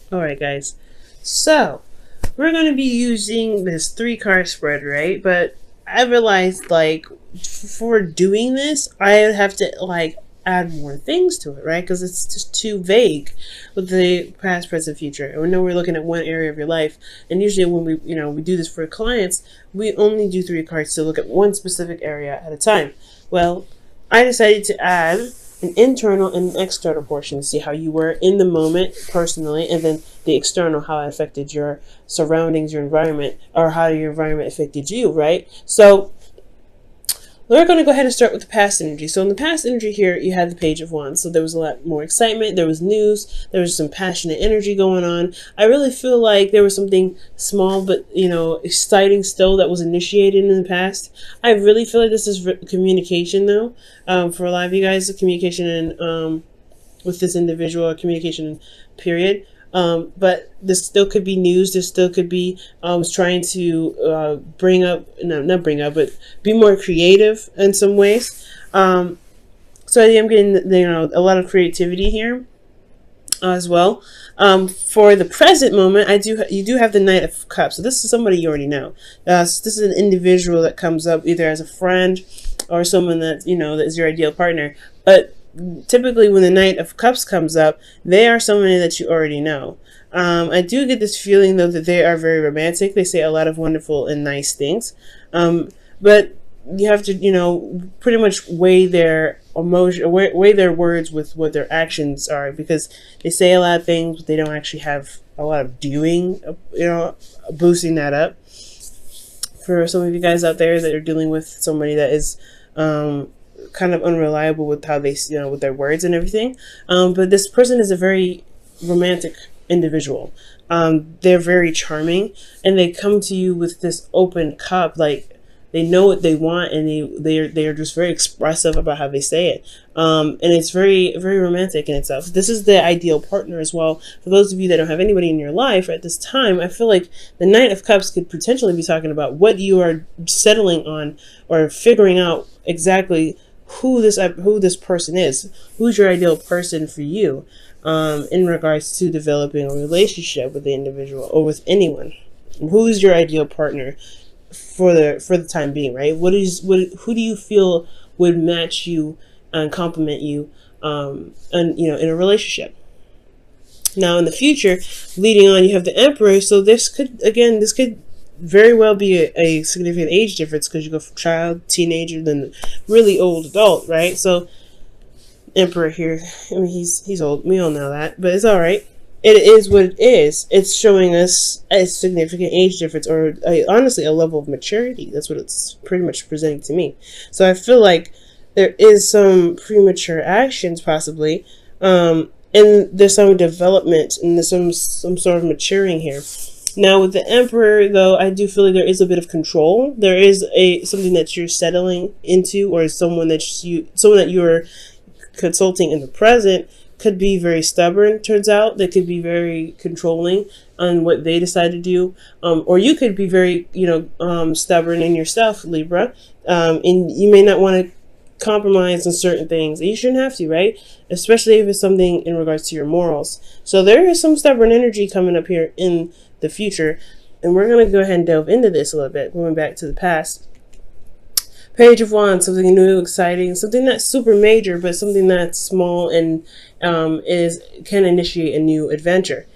Alright guys, so we're going to be using this 3 card spread, right? But I realized like for doing this I have to like add more things to it, right? Because it's just too vague with the past, present, future. And we know we're looking at one area of your life, and usually when we do this for clients, we only do 3 cards to look at one specific area at a time. Well, I decided to add an internal and an external portion to see how you were in the moment personally, and then the external, how it affected your surroundings, your environment, or how your environment affected you, right? So we're going to go ahead and start with the past energy. So in the past energy here, you had the Page of Wands. So there was a lot more excitement. There was news. There was some passionate energy going on. I really feel like there was something small but, exciting still that was initiated in the past. I really feel like this is communication, though. For a lot of you guys, the communication and with this individual, or communication period. But this still could be news. This still could be trying to not bring up, but be more creative in some ways. So I am getting a lot of creativity here as well. For the present moment, you do have the Knight of Cups. So this is somebody you already know. So this is an individual that comes up either as a friend or someone that that is your ideal partner. But typically when the Knight of Cups comes up, they are somebody that you already know. I do get this feeling though that they are very romantic. They say a lot of wonderful and nice things, but you have to pretty much weigh their emotion, weigh their words with what their actions are, because they say a lot of things but they don't actually have a lot of doing, boosting that up. For some of you guys out there that are dealing with somebody that is kind of unreliable with how they, with their words and everything. But this person is a very romantic individual. They're very charming, and they come to you with this open cup, like they know what they want, and they are just very expressive about how they say it. And it's very, very romantic in itself. This is the ideal partner as well. For those of you that don't have anybody in your life at this time, I feel like the Knight of Cups could potentially be talking about what you are settling on or figuring out exactly who this person is, who's your ideal person for you, in regards to developing a relationship with the individual or with anyone. Who's your ideal partner for the time being, right? Who do you feel would match you and complement you, and in a relationship? Now in the future, leading on, you have the Emperor. So this could very well be a significant age difference, because you go from child, teenager, then really old adult, right? So Emperor here, I mean, he's old. We all know that, but it's all right. It is what it is. It's showing us a significant age difference, or honestly a level of maturity. That's what it's pretty much presenting to me. So I feel like there is some premature actions possibly, and there's some development, and there's some sort of maturing here. Now with the Emperor, though, I do feel like there is a bit of control. There is something that you're settling into, or someone that you're consulting in the present could be very stubborn. Turns out they could be very controlling on what they decide to do, or you could be very stubborn in yourself, Libra, and you may not want to compromise on certain things. You shouldn't have to, right? Especially if it's something in regards to your morals. So there is some stubborn energy coming up here in the future, and we're going to go ahead and delve into this a little bit, going back to the past. Page of Wands, something new, exciting, something not super major, but something that's small and can initiate a new adventure.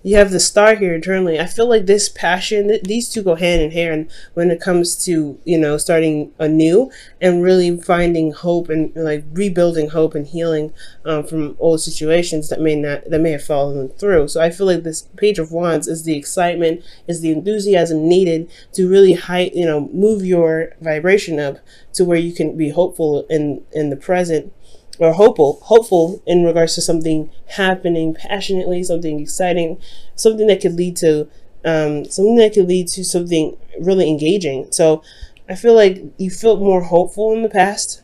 You have the Star here internally. I feel like this passion, these two go hand in hand when it comes to, starting anew and really finding hope and like rebuilding hope and healing from old situations that may have fallen through. So I feel like this Page of Wands is the excitement, is the enthusiasm needed to really move your vibration up to where you can be hopeful in the present, or hopeful in regards to something happening passionately, something exciting, something that could lead to something really engaging. So I feel like you felt more hopeful in the past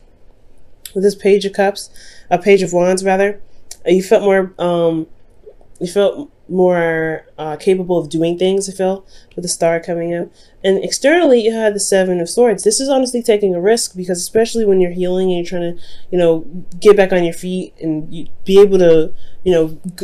with this Page of Cups, a Page of Wands rather. You felt more you felt more capable of doing things, I feel, with the star coming out. And externally, you had the Seven of Swords. This is honestly taking a risk, because especially when you're healing and you're trying to, get back on your feet and be able to,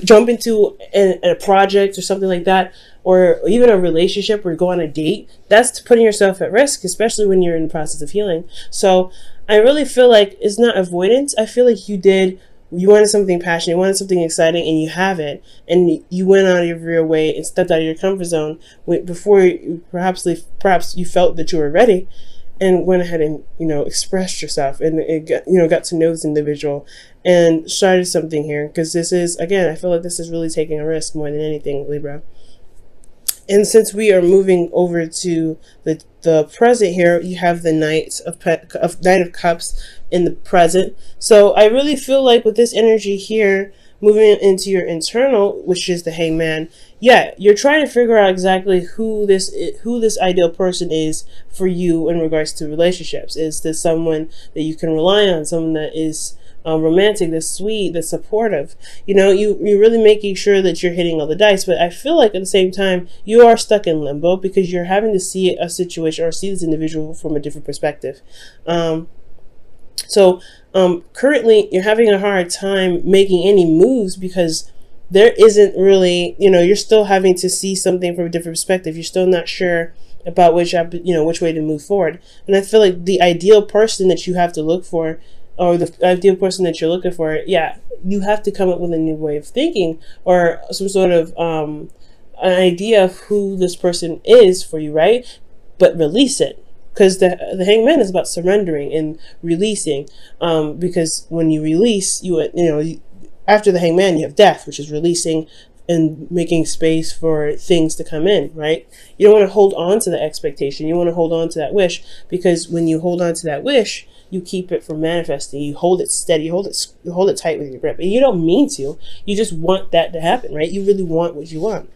jump into a project or something like that, or even a relationship or go on a date, that's putting yourself at risk, especially when you're in the process of healing. So I really feel like it's not avoidance. I feel like you wanted something passionate, you wanted something exciting, and you have it, and you went out of your way and stepped out of your comfort zone before perhaps you felt that you were ready, and went ahead and expressed yourself, and got to know this individual and started something here. Because this is, again, I feel like this is really taking a risk more than anything, Libra. And since we are moving over to the present here, you have the Knight of Cups in the present. So I really feel like with this energy here, moving into your internal, which is the Hangman, yeah, you're trying to figure out exactly who this ideal person is for you in regards to relationships. Is this someone that you can rely on, someone that is romantic, that's sweet, that's supportive? You're really making sure that you're hitting all the dice. But I feel like at the same time, you are stuck in limbo, because you're having to see a situation or see this individual from a different perspective. So currently, you're having a hard time making any moves, because there isn't really, you're still having to see something from a different perspective. You're still not sure about which way to move forward. And I feel like the ideal person that you have to look for, or the ideal person that you're looking for, yeah, you have to come up with a new way of thinking, or some sort of an idea of who this person is for you, right? But release it, because the Hangman is about surrendering and releasing. Because when you release, after the Hangman, you have Death, which is releasing and making space for things to come in, right? You don't want to hold on to the expectation. You want to hold on to that wish, because when you hold on to that wish, you keep it from manifesting. You hold it steady. You hold it tight with your grip. And you don't mean to. You just want that to happen, right? You really want what you want.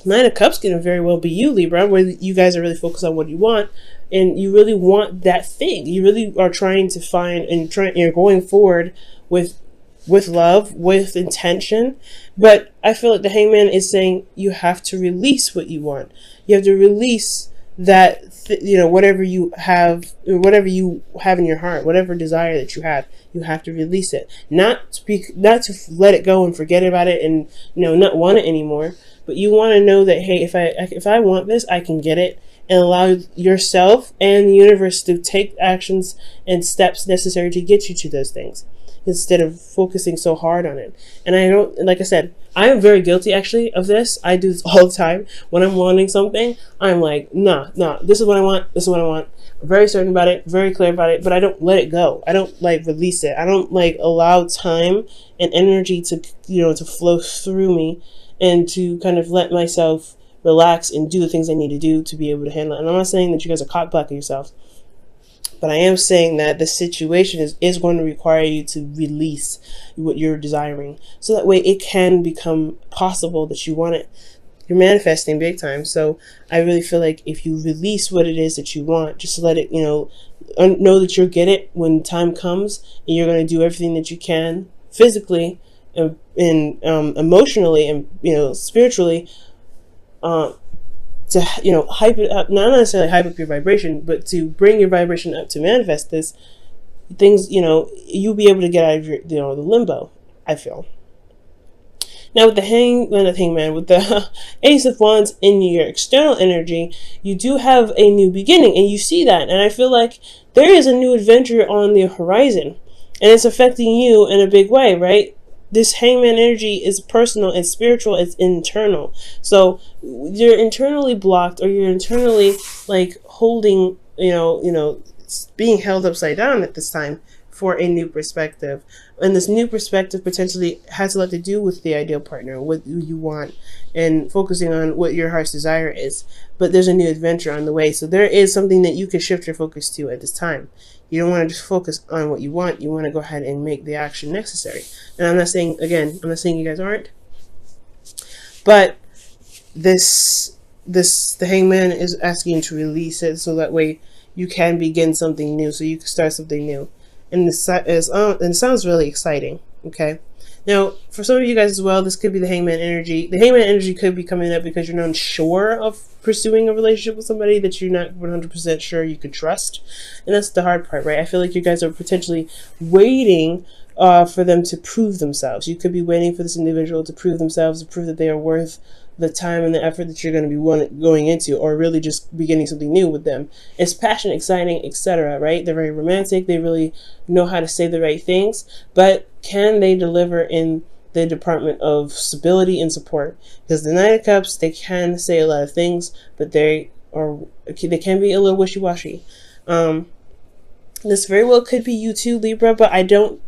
Nine of Cups can very well be you, Libra, where you guys are really focused on what you want, and you really want that thing. You really are trying to find, and you're going forward with love, with intention. But I feel like the Hangman is saying you have to release what you want. You have to release that whatever you have in your heart, whatever desire that you have to release it. Not to let it go and forget about it and not want it anymore. But you want to know that, hey, if I want this, I can get it, and allow yourself and the universe to take actions and steps necessary to get you to those things, instead of focusing so hard on it. And I don't, like I said, I am very guilty actually of this. I do this all the time. When I'm wanting something, I'm like, nah, this is what I want. This is what I want. I'm very certain about it, very clear about it, but I don't let it go. I don't release it. I don't allow time and energy to, to flow through me, and to kind of let myself relax and do the things I need to do to be able to handle it. And I'm not saying that you guys are cock blocking yourself, but I am saying that the situation is going to require you to release what you're desiring, so that way it can become possible that you want it. You're manifesting big time. So I really feel like if you release what it is that you want, just let it, know that you'll get it when time comes, and you're going to do everything that you can physically and emotionally and spiritually to hype it up, not necessarily hype up your vibration, but to bring your vibration up to manifest this things. You'll be able to get out of your the limbo, I feel. Now with the Hangman, with the Ace of Wands in your external energy, you do have a new beginning, and you see that, and I feel like there is a new adventure on the horizon, and it's affecting you in a big way, right? This Hangman energy is personal, it's spiritual, it's internal. So you're internally blocked, or you're internally holding, being held upside down at this time for a new perspective. And this new perspective potentially has a lot to do with the ideal partner, what you want, and focusing on what your heart's desire is. But there's a new adventure on the way. So there is something that you can shift your focus to at this time. You don't want to just focus on what you want. You want to go ahead and make the action necessary. And I'm not saying you guys aren't. But the Hangman is asking you to release it, so that way you can begin something new, so you can start something new. And it sounds really exciting, okay? Now, for some of you guys as well, this could be the hangman energy. The hangman energy could be coming up because you're not unsure of pursuing a relationship with somebody that you're not 100% sure you could trust. And that's the hard part, right? I feel like you guys are potentially waiting for them to prove themselves. You could be waiting for this individual to prove themselves, to prove that they are worth the time and the effort that you're going to be going into, or really just beginning something new with them. It's passionate, exciting, etc., right? They're very romantic. They really know how to say the right things, but can they deliver in the department of stability and support? Because the Knight of Cups, they can say a lot of things, but they can be a little wishy-washy. This very well could be you too, Libra, but I don't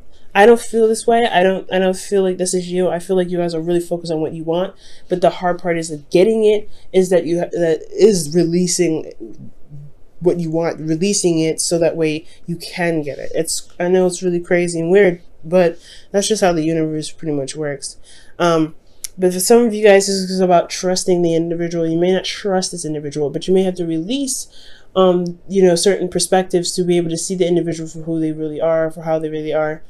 feel this way. I don't feel like this is you. I feel like you guys are really focused on what you want, but the hard part is that getting it is that is releasing what you want, releasing it so that way you can get it. I know it's really crazy and weird, but that's just how the universe pretty much works. But for some of you guys, this is about trusting the individual. You may not trust this individual, but you may have to release certain perspectives to be able to see the individual for who they really are, for how they really are,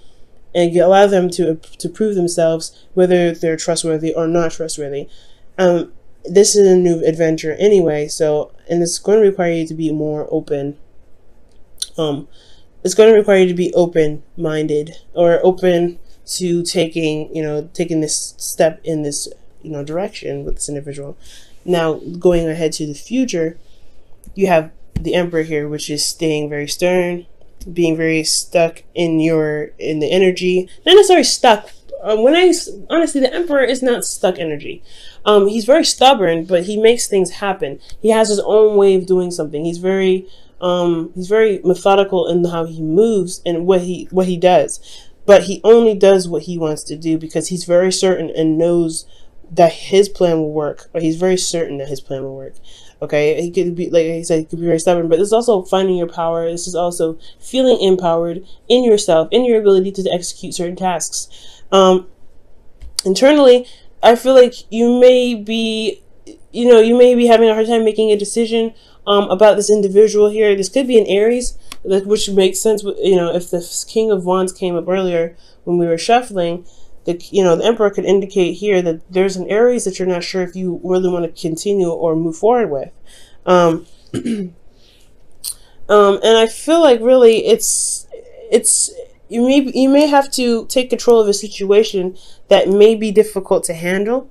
and allow them to prove themselves, whether they're trustworthy or not trustworthy. This is a new adventure anyway, and it's going to require you to be more open. It's going to require you to be open-minded, or open to taking this step in this direction with this individual. Now, going ahead to the future, you have the Emperor here, which is staying very stern, being very stuck in the energy. Not necessarily stuck. Honestly, the Emperor is not stuck energy. He's very stubborn, but he makes things happen. He has his own way of doing something. He's very methodical in how he moves and what he does. But he only does what he wants to do because he's very certain and knows that his plan will work, or he's very certain that his plan will work. Okay, he could be, like I said, he could be very stubborn, but this is also finding your power. This is also feeling empowered in yourself, in your ability to execute certain tasks. Internally, I feel like you may be having a hard time making a decision about this individual here. This could be an Aries, which makes sense. If the King of Wands came up earlier when we were shuffling, the Emperor could indicate here that there's an Aries that you're not sure if you really want to continue or move forward with. And I feel like really you may have to take control of a situation that may be difficult to handle.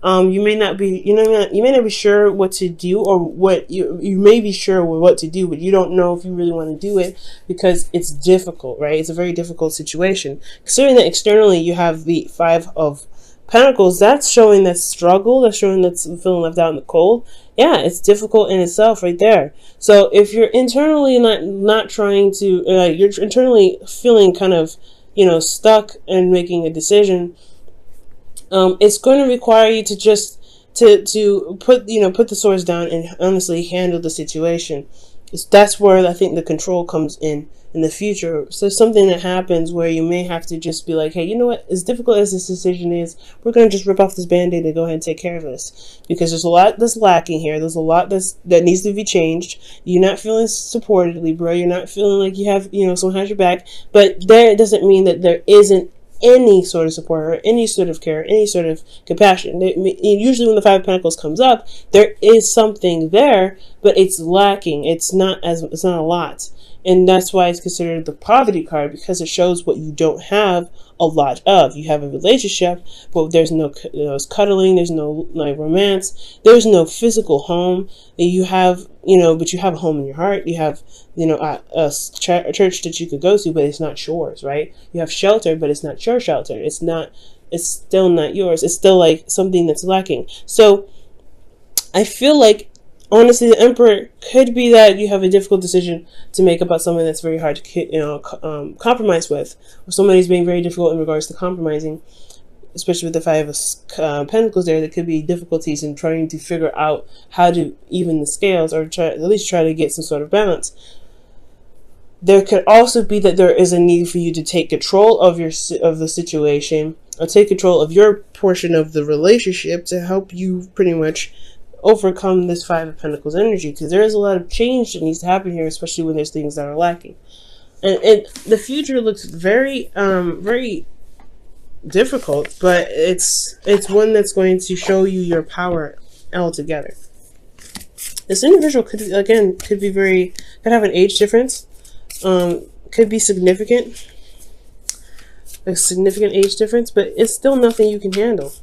You may not be sure what to do, or what you may be sure what to do, but you don't know if you really want to do it because it's difficult, right? It's a very difficult situation. Considering that externally you have the Five of Pentacles, that's showing that struggle, that's showing that's feeling left out in the cold. Yeah, it's difficult in itself right there. So if you're internally not trying to, you're internally feeling kind of, stuck and making a decision, it's going to require you to just to put the swords down and honestly handle the situation. That's where I think the control comes in the future. So something that happens where you may have to just be like, hey, you know what? As difficult as this decision is, we're going to just rip off this band-aid and go ahead and take care of this, because there's a lot that's lacking here. There's a lot that needs to be changed. You're not feeling supported, Libra. You're not feeling like you have someone has your back. But it doesn't mean that there isn't any sort of support or any sort of care, any sort of compassion. Usually when the Five of Pentacles comes up, there is something there, but it's lacking. It's not a lot. And that's why it's considered the poverty card, because it shows what you don't have a lot of. You have a relationship, but there's no cuddling, there's no romance, there's no physical home. You have, but you have a home in your heart. You have, a church that you could go to, but it's not yours, right? You have shelter, but it's not your shelter. It's still not yours. It's still like something that's lacking. So I feel like, honestly, the Emperor could be that you have a difficult decision to make about something that's very hard to compromise with, or somebody's being very difficult in regards to compromising, especially with the Five of Pentacles there. There could be difficulties in trying to figure out how to even the scales, or at least try to get some sort of balance. There could also be that there is a need for you to take control of the situation, or take control of your portion of the relationship to help you pretty much overcome this Five of Pentacles energy, because there is a lot of change that needs to happen here, especially when there's things that are lacking. And the future looks very difficult, but it's one that's going to show you your power altogether. This individual could have an age difference, could be significant, a significant age difference, but it's still nothing you can handle.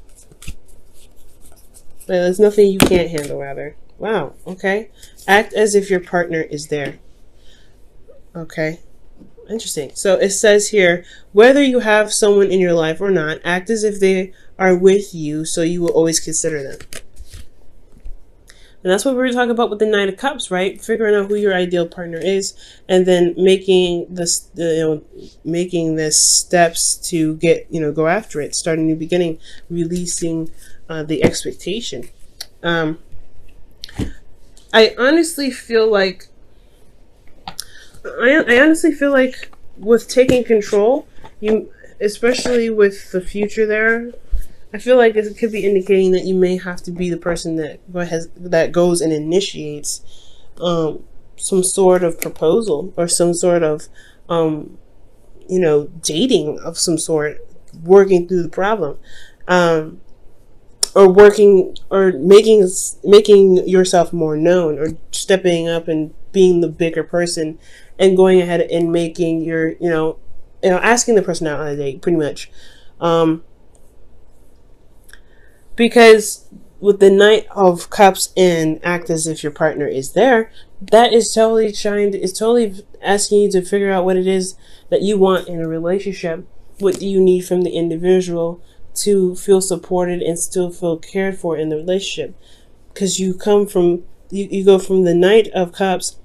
There's nothing you can't handle, rather. Wow, okay. Act as if your partner is there. Okay, interesting. So it says here, whether you have someone in your life or not, act as if they are with you, so you will always consider them. And that's what we were talking about with the Knight of Cups, right? Figuring out who your ideal partner is, and then making this, making the steps to get, go after it, start a new beginning, releasing the expectation. I honestly feel like with taking control, especially with the future there, I feel like it could be indicating that you may have to be the person that goes and initiates some sort of proposal or some sort of dating of some sort, working through the problem, or making yourself more known, or stepping up and being the bigger person and going ahead and making your asking the person out on a date, pretty much. Because with the Knight of Cups and act as if your partner is there, that is totally asking you to figure out what it is that you want in a relationship. What do you need from the individual to feel supported and still feel cared for in the relationship? Because you go from the Knight of Cups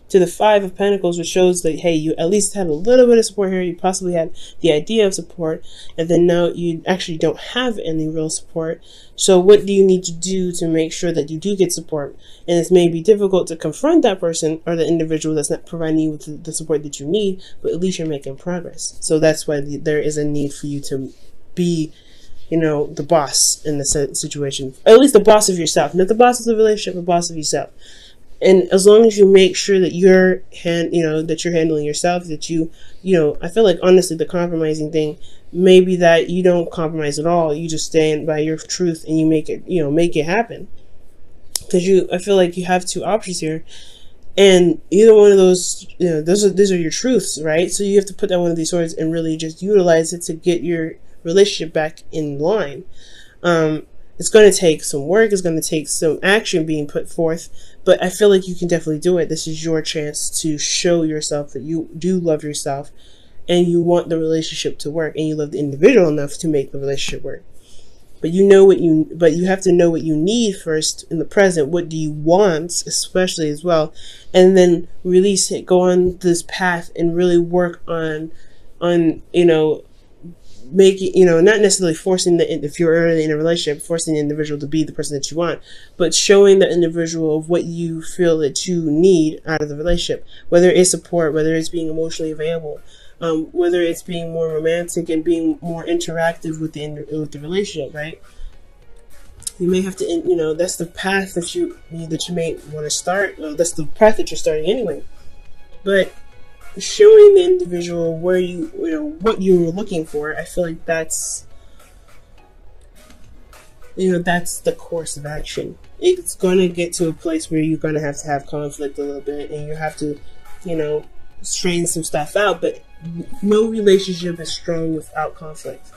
to the Five of Pentacles, which shows that, hey, you at least had a little bit of support here. You possibly had the idea of support, and then now you actually don't have any real support. So what do you need to do to make sure that you do get support? And it may be difficult to confront that person or the individual that's not providing you with the support that you need, but at least you're making progress. So that's why there is a need for you to be, the boss in the situation. Or at least the boss of yourself. Not the boss of the relationship, the boss of yourself. And as long as you make sure that you're handling yourself, that I feel like, honestly, the compromising thing may be that you don't compromise at all. You just stand by your truth and you make it happen. Because I feel like you have two options here, and either one of those, those are your truths, right? So you have to put down one of these swords and really just utilize it to get your relationship back in line. It's going to take some work. It's going to take some action being put forth, but I feel like you can definitely do it. This is your chance to show yourself that you do love yourself and you want the relationship to work, and you love the individual enough to make the relationship work. But you have to know what you need first in the present. What do you want, especially, as well, and then release it. Go on this path and really work on making, not necessarily forcing if you're already in a relationship, forcing the individual to be the person that you want, but showing the individual of what you feel that you need out of the relationship, whether it's support, whether it's being emotionally available, whether it's being more romantic and being more interactive with the relationship, right? You may have to, that's the path that you may want to start. That's the path that you're starting anyway, but showing the individual where what you were looking for, I feel like that's the course of action. It's going to get to a place where you're going to have conflict a little bit, and you have to strain some stuff out, but no relationship is strong without conflict.